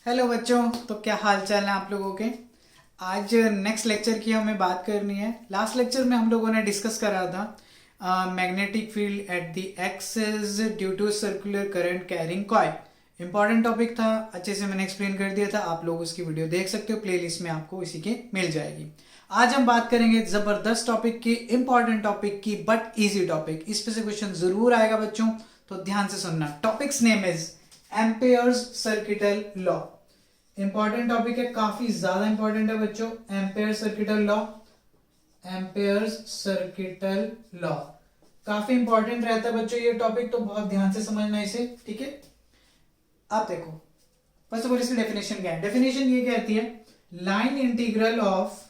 Hello बच्चों। तो क्या हाल चाल है आप लोगों के। आज नेक्स्ट लेक्चर की हमें बात करनी है। लास्ट लेक्चर में हम लोगों ने डिस्कस करा था magnetic field at the axis due to circular current carrying coil. Important topic था, अच्छे से मैंने एक्सप्लेन कर दिया था। आप लोग उसकी वीडियो देख सकते हो, प्लेलिस्ट में आपको इसी के मिल जाएगी। आज हम बात करेंगे जबरदस्त टॉपिक की, इंपॉर्टेंट टॉपिक की, बट इजी टॉपिक। इस पे से क्वेश्चन जरूर आएगा बच्चों, तो ध्यान से सुनना। Topics name is Ampere's circuital law. Important topic है, काफी ज्यादा इंपॉर्टेंट है बच्चों। Ampere circuital law, Ampere's circuital law काफी इंपॉर्टेंट रहता है बच्चों ये टॉपिक, तो बहुत ध्यान से समझना इसे, ठीक है। आप देखो, फर्स्ट ऑफ ऑल इसकी डेफिनेशन क्या है। डेफिनेशन ये कहती है, line integral of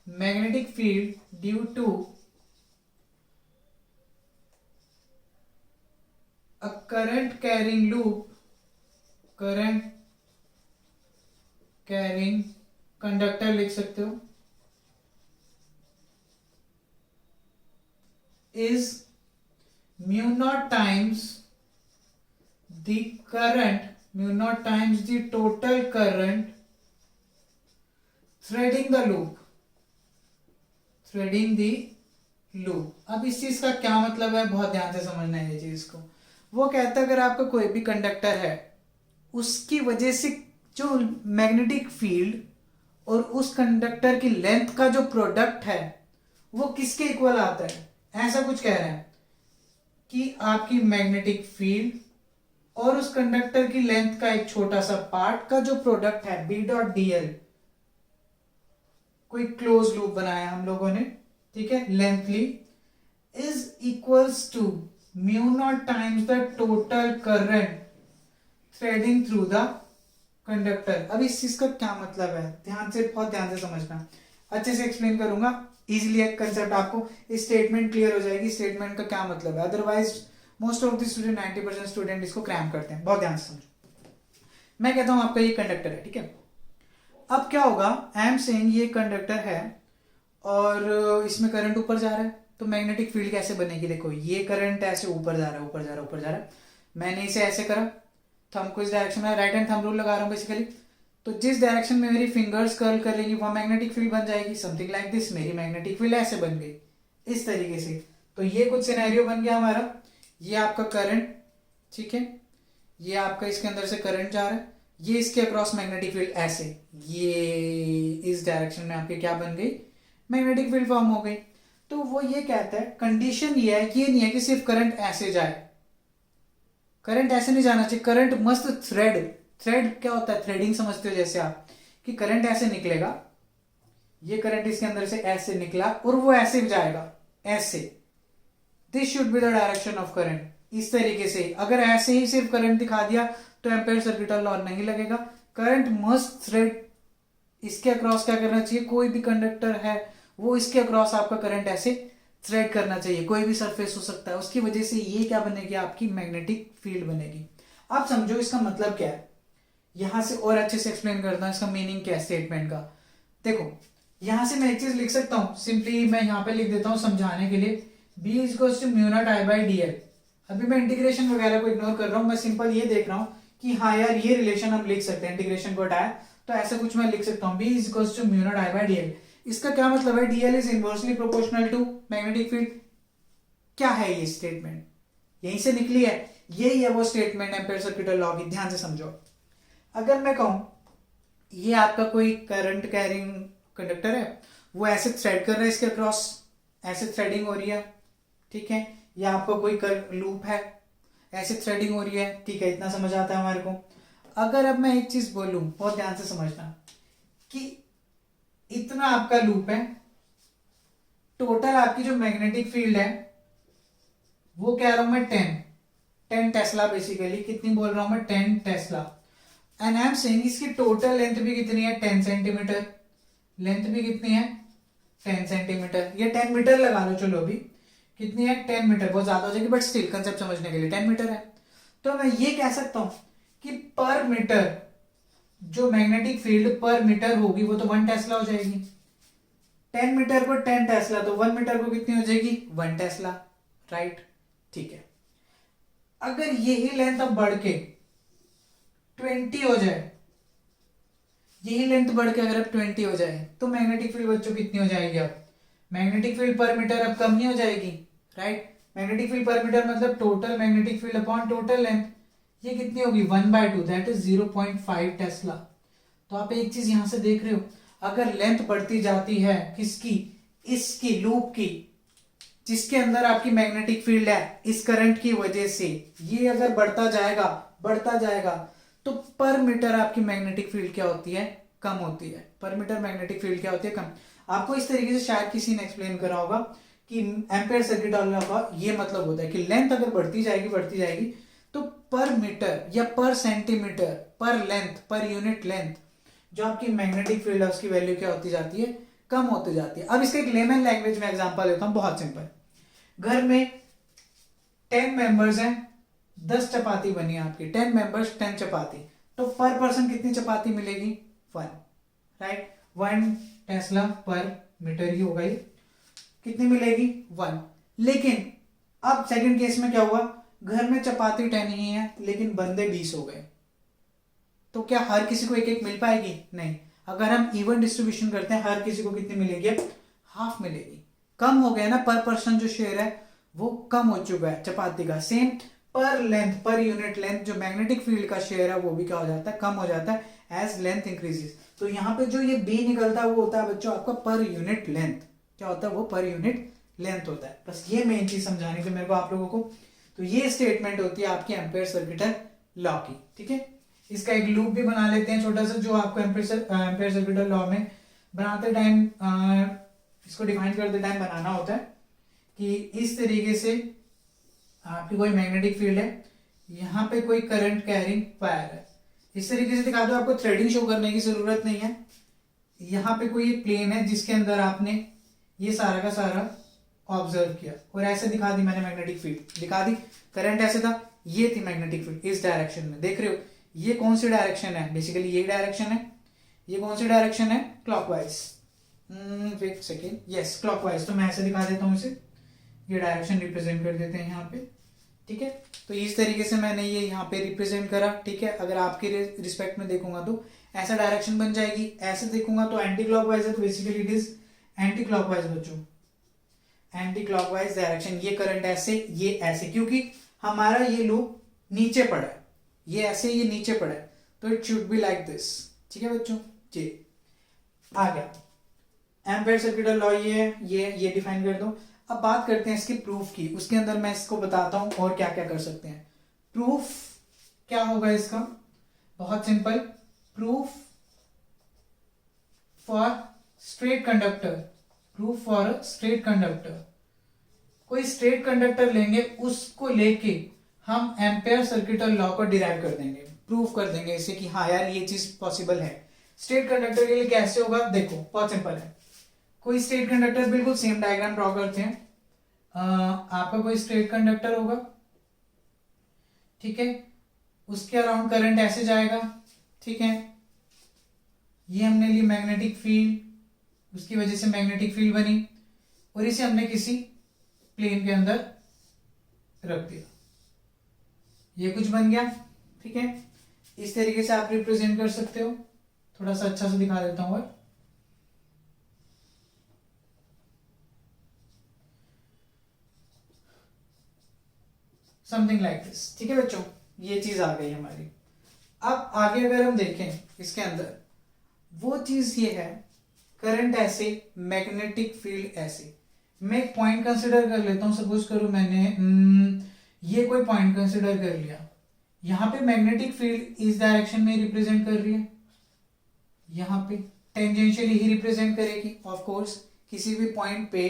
magnetic field due to a current carrying conductor लिख सकते हो, is mu naught times the total current threading the loop। अब इस चीज का क्या मतलब है, बहुत ध्यान से समझना है ये चीज को। वो कहता है अगर आपका कोई भी कंडक्टर है, उसकी वजह से जो मैग्नेटिक फील्ड और उस कंडक्टर की लेंथ का जो प्रोडक्ट है वो किसके इक्वल आता है, ऐसा कुछ कह रहे हैं कि आपकी मैग्नेटिक फील्ड और उस कंडक्टर की लेंथ का एक छोटा सा पार्ट का जो प्रोडक्ट है बी डॉट डी एल, कोई क्लोज लूप बनाया हम लोगों ने, ठीक है, lengthly, is equals to mu naught times the total current threading through the conductor. अब इस चीज का क्या मतलब है, ध्यान से, बहुत ध्यान से समझना। अच्छे से एक्सप्लेन करूंगा, इजीली एक कंसेप्ट आपको, इस स्टेटमेंट क्लियर हो जाएगी, स्टेटमेंट का क्या मतलब है। Otherwise most of the student, 90% student इसको क्रैम करते हैं। बहुत ध्यान से समझो। मैं कहता हूं आपका ये कंडक्टर है, ठीक है। अब क्या होगा, आई एम सेइंग ये कंडक्टर है और इसमें करंट ऊपर जा रहा है, तो मैग्नेटिक फील्ड कैसे बनेगी। देखो ये करंट ऐसे ऊपर जा रहा है, ऊपर जा रहा है, ऊपर जा रहा है। मैंने इसे ऐसे करा, थंब को इस डायरेक्शन में, राइट हैंड थंब रूल लगा रहा हूं बेसिकली। तो जिस डायरेक्शन में मेरी फिंगर्स कर्ल कर रही वहां मैग्नेटिक फील्ड बन जाएगी, समथिंग लाइक दिस। मेरी मैग्नेटिक फील्ड ऐसे बन गई, इस तरीके से। तो ये कुछ सिनेरियो बन गया हमारा। ये आपका करंट, ठीक है, ये आपका इसके अंदर से करंट जा रहा है, ये इसके अक्रॉस मैग्नेटिक फील्ड ऐसे, ये इस डायरेक्शन में आपके क्या बन गई, मैग्नेटिक फील्ड फॉर्म हो गई। तो वो ये कहता है, कंडीशन ये है कि ये नहीं है कि सिर्फ करंट ऐसे जाए, करंट ऐसे नहीं जाना चाहिए। करंट मस्त थ्रेड क्या होता है, थ्रेडिंग समझते हो जैसे आप, कि करंट ऐसे निकलेगा, ये करंट इसके अंदर से ऐसे निकला और वो ऐसे भी जाएगा, ऐसे। This should be the direction of current, इस तरीके से। अगर ऐसे ही सिर्फ करंट दिखा दिया तो एम्पेयर सर्किटल लॉ नहीं लगेगा। करंट मस्ट थ्रेड, इसके अक्रॉस क्या करना चाहिए, कोई भी कंडक्टर है वो इसके अक्रॉस आपका करंट ऐसे थ्रेड करना चाहिए। कोई भी सरफेस हो सकता है, उसकी वजह से ये क्या बनेगी, आपकी मैग्नेटिक फील्ड बनेगी। आप समझो इसका मतलब क्या है, यहां से और अच्छे से एक्सप्लेन करता हूं इसका मीनिंग क्या है स्टेटमेंट का। देखो यहां से मैं एक चीज लिख सकता हूं, सिंपली मैं यहां पे लिख देता हूं समझाने के लिए, b is equals to mu naught I by d l. अभी मैं इंटीग्रेशन वगैरह को इग्नोर कर रहा हूं, मैं सिंपल ये देख रहा हूं कि हाँ यार ये रिलेशन हम लिख सकते हैं, इंटीग्रेशन को हटाया तो ऐसा कुछ मैं लिख सकता हूँ, b is equals to mu naught I by d l. इसका क्या मतलब है, dl is inversely proportional to magnetic field. क्या है ये स्टेटमेंट, यहीं से निकली है, यही है वो स्टेटमेंट एम्पेयर सर्किटल लॉ की। ध्यान से समझो। अगर मैं कहूं ये आपका कोई करंट कैरिंग कंडक्टर है, वो ऐसे थ्रेड कर रहा है इसके अक्रॉस, ऐसे थ्रेडिंग हो रही है, ठीक है। या आपका कोई लूप है, ऐसे थ्रेडिंग हो रही है, ठीक है, इतना समझ आता है हमारे को। अगर अब मैं एक चीज बोलूं, बहुत ध्यान से समझना, कि इतना आपका लूप है, टोटल आपकी जो मैग्नेटिक फील्ड है वो कह रहा हूं मैं 10 टेस्ला, बेसिकली कितनी बोल रहा हूं मैं, 10 Tesla. And I am saying इसकी टोटल लेंथ भी कितनी है, 10 सेंटीमीटर। लेंथ भी कितनी है, 10 सेंटीमीटर। ये 10 मीटर लगा लो, चलो अभी कितनी है, 10 मीटर। बहुत ज्यादा हो जाएगी बट स्टिल कंसेप्ट समझने के लिए 10 मीटर है। तो मैं ये कह सकता हूं कि पर मीटर जो मैग्नेटिक फील्ड पर मीटर होगी वो तो 1 टेस्ला हो जाएगी। 10 मीटर को 10 टेस्ला, तो 1 मीटर को कितनी हो जाएगी, 1 टेस्ला, राइट, ठीक है। अगर यही लेंथ अब बढ़ के 20 हो जाए, यही लेंथ बढ़ के अगर अब 20 हो जाए तो मैग्नेटिक फील्ड बच्चों कितनी हो जाएगी? अब मैग्नेटिक फील्ड पर मीटर अब कम नहीं हो जाएगी, राइट? मैग्नेटिक फील्ड पर मीटर मतलब total magnetic field upon total length, ये कितनी होगी? 1/2, दैट इज 0.5 टेस्ला। तो आप एक चीज यहां से देख रहे हो, अगर लेंथ बढ़ती जाती है किसकी? इसकी, लूप की, जिसके अंदर आपकी मैग्नेटिक फील्ड है, इस करंट की वजह से ये अगर बढ़ता जाएगा तो पर मीटर आपकी मैग्नेटिक फील्ड क्या होती है? कम होती है। पर मीटर मैग्नेटिक फील्ड क्या होती है? कम। आपको इस तरीके से शायद किसी ने एक्सप्लेन करा होगा कि एम्पेयर सर्किट लॉ का ये मतलब होता है कि लेंथ अगर बढ़ती जाएगी तो पर मीटर या पर सेंटीमीटर पर लेंथ, पर यूनिट लेंथ, जो आपकी मैग्नेटिक फील्ड है उसकी वैल्यू क्या होती जाती है? कम होती जाती है। अब इसका एक लेमन लैंग्वेज में एग्जांपल देता हूं, बहुत सिंपल। घर में 10 मेंबर्स हैं, 10 चपाती बनी है आपकी, 10 मेंबर्स 10 चपाती, तो पर पर्सन कितनी चपाती मिलेगी? 1, राइट? 1 टेस्ला पर मीटर ही होगा, ये कितनी मिलेगी? 1। लेकिन अब सेकंड केस में क्या हुआ? घर में चपाती 10 ही है लेकिन बंदे 20 हो गए, तो क्या हर किसी को एक एक मिल पाएगी? नहीं। अगर हम इवन डिस्ट्रीब्यूशन करते हैं, हर किसी को कितनी मिलेगी? अब हाफ मिलेगी। कम हो गया ना, पर पर्सन जो शेयर है वो कम हो चुका है चपाती का। सेम पर लेंथ, पर यूनिट लेंथ, जो मैग्नेटिक फील्ड का शेयर है वो भी क्या हो जाता है? कम हो जाता है एज लेंथ इंक्रीजेस। तो यहाँ पे जो ये बी निकलता है वो होता है बच्चों आपका पर यूनिट लेंथ। क्या होता है? वो पर यूनिट लेंथ होता है। बस ये मेन चीज समझानी थी मेरे को आप लोगों को। तो ये स्टेटमेंट होती है आपकी एम्पेयर सर्किट लॉ की, ठीक है? इसका एक लूप भी बना लेते हैं छोटा सा, जो आपको एम्पेयर सर्किट लॉ में बनाते टाइम, इसको डिफाइन करते टाइम बनाना होता है कि इस तरीके से आपकी कोई मैग्नेटिक फील्ड है, यहाँ पे कोई करंट कैरिंग वायर है, इस तरीके से दिखा दो। आपको थ्रेडिंग शो करने की जरूरत नहीं है। यहाँ पे कोई प्लेन है जिसके अंदर आपने ये सारा का सारा ऑब्जर्व किया और ऐसे दिखा दी मैंने मैग्नेटिक फील्ड, दिखा दी। करंट ऐसे था, ये थी मैग्नेटिक फील्ड इस डायरेक्शन में, देख रहे हो? ये कौन सी डायरेक्शन है? बेसिकली ये डायरेक्शन है। ये कौन सी डायरेक्शन है? Clockwise. Wait second, yes clockwise. तो मैं ऐसे दिखा देता हूँ इसे, ये डायरेक्शन रिप्रेजेंट कर देते हैं यहाँ पे, ठीक है? तो इस तरीके से मैंने ये यहाँ पे रिप्रेजेंट करा, ठीक है? अगर आपके रिस्पेक्ट में देखूंगा तो ऐसा डायरेक्शन बन जाएगी, ऐसे देखूंगा तो एंटी क्लॉकवाइज है, तो basically it is anti clockwise बच्चों, एंटी क्लॉकवाइज डायरेक्शन। ये करंट ऐसे, ये ऐसे, क्योंकि हमारा ये लूप नीचे पड़ा है, ये ऐसे, ये नीचे पड़ा है, तो it should be like this, ठीक है बच्चों? जी आ गया एम्पेयर सर्किट लॉ, ये डिफाइन कर दो। अब बात करते हैं इसकी प्रूफ की, उसके अंदर मैं इसको बताता हूं और क्या क्या कर सकते हैं। प्रूफ क्या होगा इसका? बहुत simple, proof for straight conductor, proof for a straight conductor. कोई स्ट्रेट कंडक्टर लेंगे, उसको लेके हम एम्पेयर सर्किट लॉ को डिराइव कर देंगे, प्रूफ कर देंगे इसे कि हाँ यार ये चीज पॉसिबल है। स्ट्रेट कंडक्टर के लिए कैसे होगा? देखो बहुत सिंपल है। कोई स्ट्रेट कंडक्टर, बिल्कुल सेम डायग्राम ड्रॉ करते हैं। आपका कोई स्ट्रेट कंडक्टर होगा, ठीक है? उसके अराउंड करंट ऐसे जाएगा, ठीक है? ये हमने ली मैग्नेटिक फील्ड, उसकी वजह से मैग्नेटिक फील्ड बनी और इसे हमने किसी प्लेन के अंदर रख दिया, ये कुछ बन गया, ठीक है? इस तरीके से आप रिप्रेजेंट कर सकते हो। थोड़ा सा अच्छा से दिखा देता हूं, और समथिंग लाइक दिस, ठीक है बच्चों? ये चीज आ गई हमारी। अब आगे अगर हम देखें इसके अंदर, वो चीज ये है, करंट ऐसे, मैग्नेटिक फील्ड ऐसे। मैं एक पॉइंट कंसिडर कर लेता हूं, सपोज करो मैंने ये कोई पॉइंट कंसिडर कर लिया, यहां पे मैग्नेटिक फील्ड इस डायरेक्शन में रिप्रेजेंट कर रही है, यहां पे टेंजेंशियली ही रिप्रेजेंट करेगी। ऑफ कोर्स किसी भी पॉइंट पे,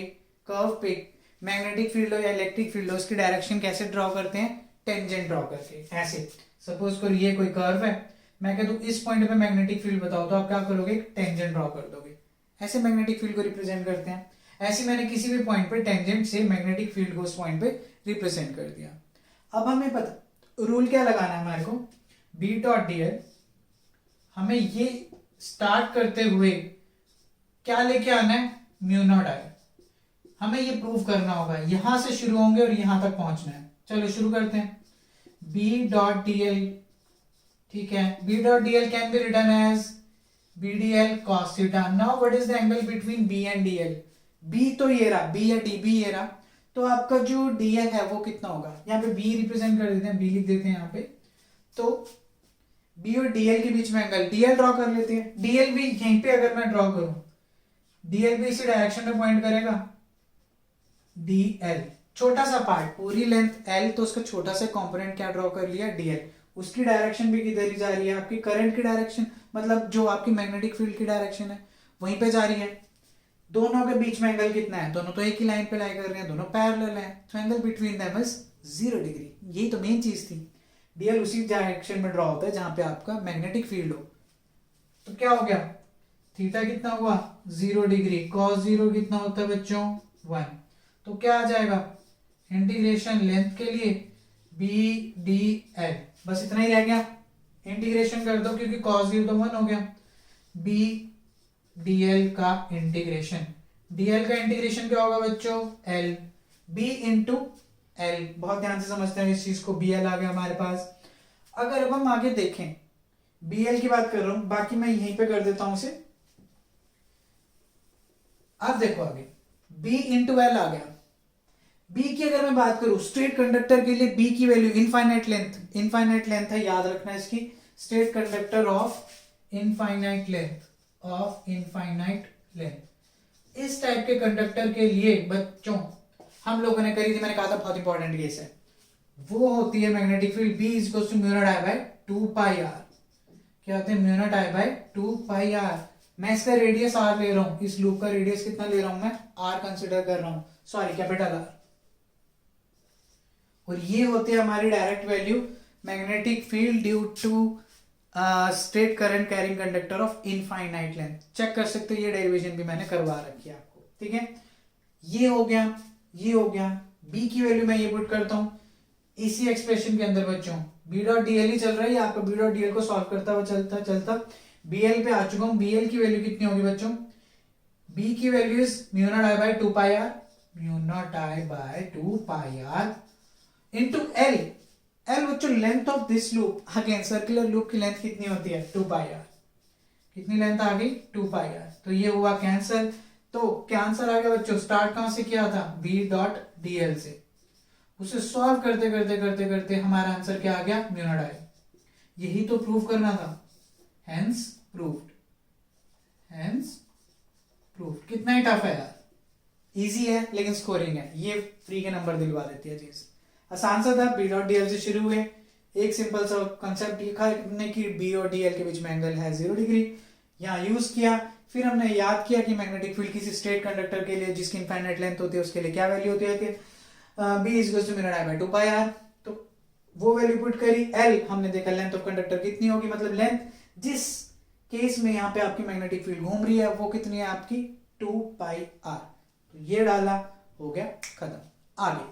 कर्व पे मैग्नेटिक फील्ड हो या इलेक्ट्रिक फील्ड हो, उसकी डायरेक्शन कैसे ड्रॉ करते हैं? टेंजेंट ड्रॉ करके, ऐसे। सपोज करो ये कोई कर्व है, मैं कह दूं इस पॉइंट पे मैग्नेटिक फील्ड बताओ, तो आप क्या करोगे? टेंजेंट ड्रॉ कर दोगे। ऐसे मैग्नेटिक फील्ड को रिप्रेजेंट करते हैं। ऐसे मैंने किसी भी पॉइंट पे टेंजेंट से मैग्नेटिक फील्ड को उस पॉइंट पे रिप्रेजेंट कर दिया। अब हमें पता रूल क्या लगाना है हमारे को, बी डॉट डीएल। हमें ये स्टार्ट करते हुए क्या लेके आना है? म्यू नॉट आई। हमें ये प्रूव करना होगा, यहां से शुरू होंगे और यहां तक पहुंचना है। चलो शुरू करते हैं। B dot dl, ठीक है, B dot dl can be written as BDL cos theta. Now what is the angle between B and DL? B तो ये रहा, B या DB ये रहा, तो आपका जो DL है वो कितना होगा, यहाँ पे B रिप्रेजेंट कर देते हैं, B लिख देते हैं यहाँ पे, तो B और DL के बीच में एंगल DL ड्रॉ कर लेते हैं। DL भी यहीं पे अगर मैं ड्रॉ करूं, DL भी इसी डायरेक्शन में पॉइंट करेगा, DL छोटा सा पार्ट, पूरी लेंथ L, तो उसका छोटा सा कंपोनेंट क्या ड्रॉ कर लिया, DL, उसकी डायरेक्शन भी किधर ही जा रही है, आपकी करंट की डायरेक्शन, मतलब जो आपकी मैग्नेटिक फील्ड की डायरेक्शन है वहीं पे जा रही है। दोनों के बीच में एंगल कितना है, दोनों तो एक ही लाइन पे लाई कर रहे हैं, दोनों पैरेलल हैं, तो angle between them is 0 degree. यही तो मेन चीज थी, डीएल उसी डायरेक्शन में ड्रॉ होता है जहां पे आपका मैग्नेटिक फील्ड हो। तो क्या हो गया, थीटा कितना हुआ 0 डिग्री, कॉस 0 कितना होता है बच्चों 1, तो क्या आ जाएगा इंटीग्रेशन लेंथ के लिए बी डी एल, बस इतना ही रह गया, इंटीग्रेशन कर दो क्योंकि cos 0 तो 1 हो गया, बी डीएल का इंटीग्रेशन, डीएल का इंटीग्रेशन क्या होगा बच्चों एल, बी इंटू एल, बहुत ध्यान से समझते हैं इस चीज को, बी एल आ गया हमारे पास। अगर अब हम आगे देखें, बी एल की बात कर रहा हूं, बाकी मैं यहीं पे कर देता हूं उसे, अब देखो आगे बी इंटू एल आ गया। बी की अगर मैं बात करूं, स्ट्रेट कंडक्टर के लिए बी की value infinite length, infinite length है, याद रखना इसकी, straight conductor of infinite length, of infinite length. इस टाइप के कंडक्टर के लिए बच्चों हम लोगों ने करी थी, मैंने कहा था बहुत इंपॉर्टेंट केस है, वो होती है magnetic field B is equal to mu naught I by 2 pi r, क्या होते हैं mu naught I by 2 pi r। मैं इसका रेडियस r ले रहा हूं, इस लूप का रेडियस कितना ले रहा हूं मैं, r कंसिडर कर रहा हूं, सॉरी कैपिटल R, और ये होती है हमारी direct value magnetic field due to straight current carrying conductor of infinite length. Check कर सकते हो, ये डेरिवेशन भी मैंने करवा रखी है आपको, ठीक है। ये हो गया, ये हो गया, बी की वैल्यू मैं ये पुट करता हूं इसी एक्सप्रेशन के अंदर बच्चों, बी डॉट डीएल ही चल रहा है, आपका बी डॉट डीएल को सॉल्व करता हुआ चलता चलता बीएल पे आ चुका हूं। बीएल की वैल्यू कितनी होगी बच्चों, बी की value is mu naught I by 2 pi R, mu naught I by 2 pi R into L, L बच्चों length of this loop, again circular loop की लेंथ कितनी होती है 2 पाई आर, कितनी लेंथ आ गई 2 पाई आर, तो ये हुआ कैंसिल। तो क्या आंसर आ गया बच्चों, स्टार्ट कहां से किया था बी डॉट डीएल से, उसे सॉल्व करते करते करते करते हमारा आंसर क्या आ गया म्यू नॉट आई, यही तो प्रूव करना था, हेंस प्रूव्ड, हेंस प्रूव्ड। कितना ही टफ है यार, इजी है लेकिन स्कोरिंग है, ये फ्री के नंबर दिलवा देती है चीज, आसान सा था। बी डॉट डीएल से शुरू हुए, एक सिंपल सा कंसेप्ट लिखा हमने कि बी और डीएल के बीच में एंगल है 0 डिग्री, यहाँ यूज किया, फिर हमने याद किया कि मैग्नेटिक फील्ड किसी स्ट्रेट कंडक्टर के लिए जिसकी इनफाइनाइट लेंथ होती है उसके लिए क्या वैल्यू होती है, B is equal to mu naught I by 2 pi R, तो वो वैल्यू पुट करी। एल हमने देखा लेंथ ऑफ कंडक्टर कितनी होगी, मतलब लेंथ जिस केस में यहाँ पे आपकी मैग्नेटिक फील्ड घूम रही है वो कितनी है आपकी 2 पाई आर, तो ये डाला, हो गया खत्म। आगे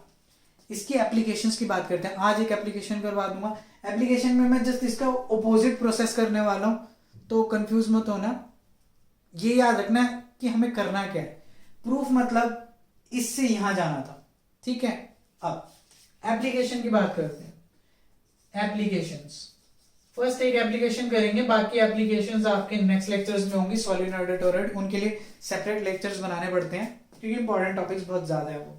इसकी एप्लीकेशंस की बात करते हैं, आज एक एप्लीकेशन करवा दूंगा, एप्लीकेशन में मैं जस्ट इसका ऑपोजिट प्रोसेस करने वाला हूं, तो कंफ्यूज मत होना, ये याद रखना कि हमें करना क्या है, प्रूफ मतलब इससे यहां जाना था, ठीक है। अब एप्लीकेशन की बात करते हैं, एप्लीकेशंस, फर्स्ट एक एप्लीकेशन करेंगे, बाकी एप्लीकेशंस आपके नेक्स्ट लेक्चर्स में होंगी, सोलिनॉइड टोरॉइड, उनके लिए सेपरेट लेक्चर्स बनाने पड़ते हैं क्योंकि इंपॉर्टेंट टॉपिक्स बहुत ज्यादा है वो।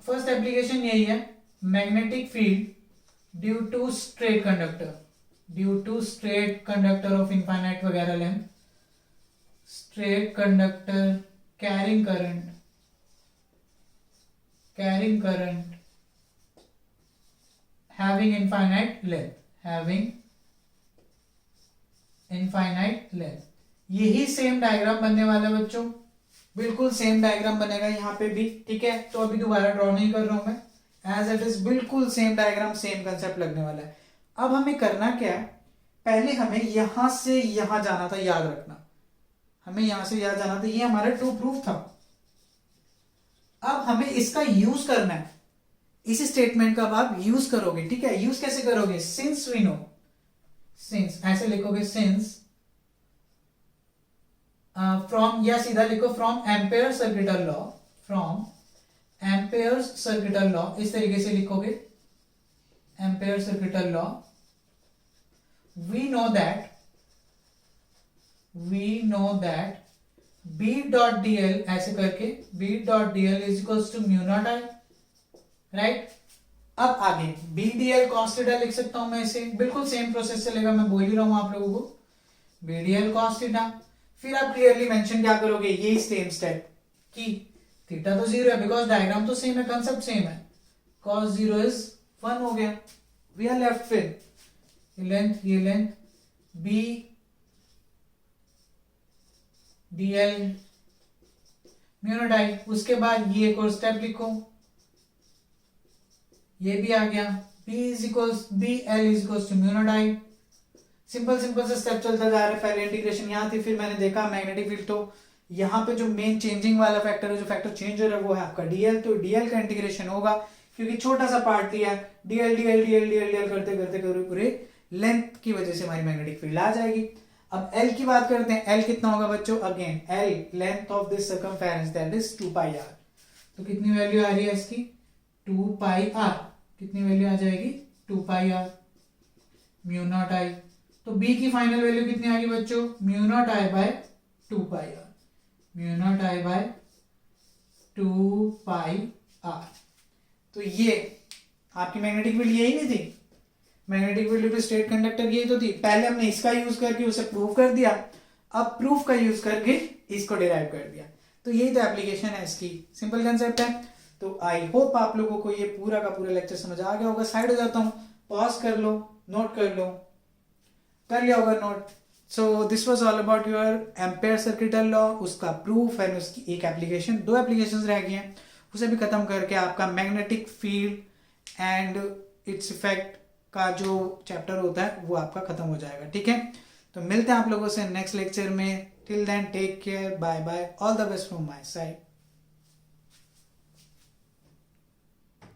फर्स्ट एप्लीकेशन यही है, magnetic field due to straight conductor, due to straight conductor of infinite वगैरह length, straight conductor carrying current, carrying current having infinite length, having infinite length. यही सेम डायग्राम बनने वाला है बच्चों, बिल्कुल सेम डायग्राम बनेगा यहाँ पे भी, ठीक है। तो अभी दोबारा ड्रॉ नहीं कर रहा हूं मैं, एज इट इज बिल्कुल सेम डायग्राम, सेम कंसेप्ट लगने वाला है। अब हमें करना क्या है, पहले हमें यहां से यहां जाना था, याद रखना, हमें यहां से यहां जाना था, ये हमारा ट्रू प्रूफ था। अब हमें इसका यूज करना है, इस स्टेटमेंट का आप यूज करोगे, ठीक है। यूज कैसे करोगे, सिंस वी नो, सिंस ऐसे लिखोगे, सिंस फ्रॉम, या सीधा लिखो from ampere circuital law, from ampere circuital law, इस तरीके से लिखोगे, ampere circuital law, we know that B dot dl ऐसे करके B dot dl is equals to mu naught I, right. अब आगे B dl cos थीटा लिख सकता हूं मैं इसे, बिल्कुल सेम प्रोसेस चलेगा, मैं बोल ही रहा हूं आप लोगों को B dl cos थीटा। फिर आप क्लियरली मेंशन क्या करोगे, यही सेम स्टेप कि थीटा तो 0 है बिकॉज डायग्राम तो सेम है, कंसेप्ट सेम है, cos 0 इज 1 हो गया। वी आर लेफ्ट विद ये length B dl mu naught I. उसके बाद ये एक और स्टेप लिखो, ये भी आ गया, B L is equals to mu naught I. Simple से स्टेप चलता जा रहा है। पहले इंटीग्रेशन यहाँ थी, फिर मैंने देखा मैग्नेटिक फील्ड, तो यहाँ पे जो मेन चेंजिंग वाला फैक्टर है, जो फैक्टर चेंज हो रहा है वो है आपका डीएल। तो डीएल का इंटीग्रेशन होगा क्योंकि छोटा सा पार्ट लिया है, DL DL DL DL DL करते करते पूरे लेंथ की वजह से हमारी मैग्नेटिक फील्ड आ जाएगी। अब एल की बात करते हैं, एल कितना होगा बच्चों, again L length of this circumference that is 2 pi R. तो कितनी वैल्यू आ रही है इसकी, 2 पाई आर। कितनी वैल्यू आ जाएगी, 2 pi R mu naught I. तो बी की फाइनल वैल्यू कितनी आ गई बच्चों, mu naught I by 2 pi R, mu naught I by 2 pi R. तो ये आपकी मैग्नेटिक फील्ड यही नहीं थी, मैग्नेटिक फील्ड पे स्ट्रेट कंडक्टर यही तो थी। पहले हमने इसका यूज करके उसे प्रूव कर दिया, अब प्रूफ का यूज करके इसको डिराइव कर दिया। तो यही तो एप्लीकेशन है इसकी, सिंपल कंसेप्ट है। तो आई होप आप लोगों को ये पूरा का पूरा लेक्चर समझ आ गया होगा। साइड हो जाता हूँ, पॉज कर लो, नोट कर लो, कर लिया होगा note. So this was all about your ampere circuital law, उसका प्रूफ एंड उसकी एक एप्लीकेशन, 2 एप्लीकेशंस रह गई हैं, उसे भी खत्म करके आपका magnetic field and its effect का जो चैप्टर होता है वो आपका खत्म हो जाएगा। ठीक है, तो मिलते हैं आप लोगों से नेक्स्ट लेक्चर में। Till then take care, bye bye, all the best from my side.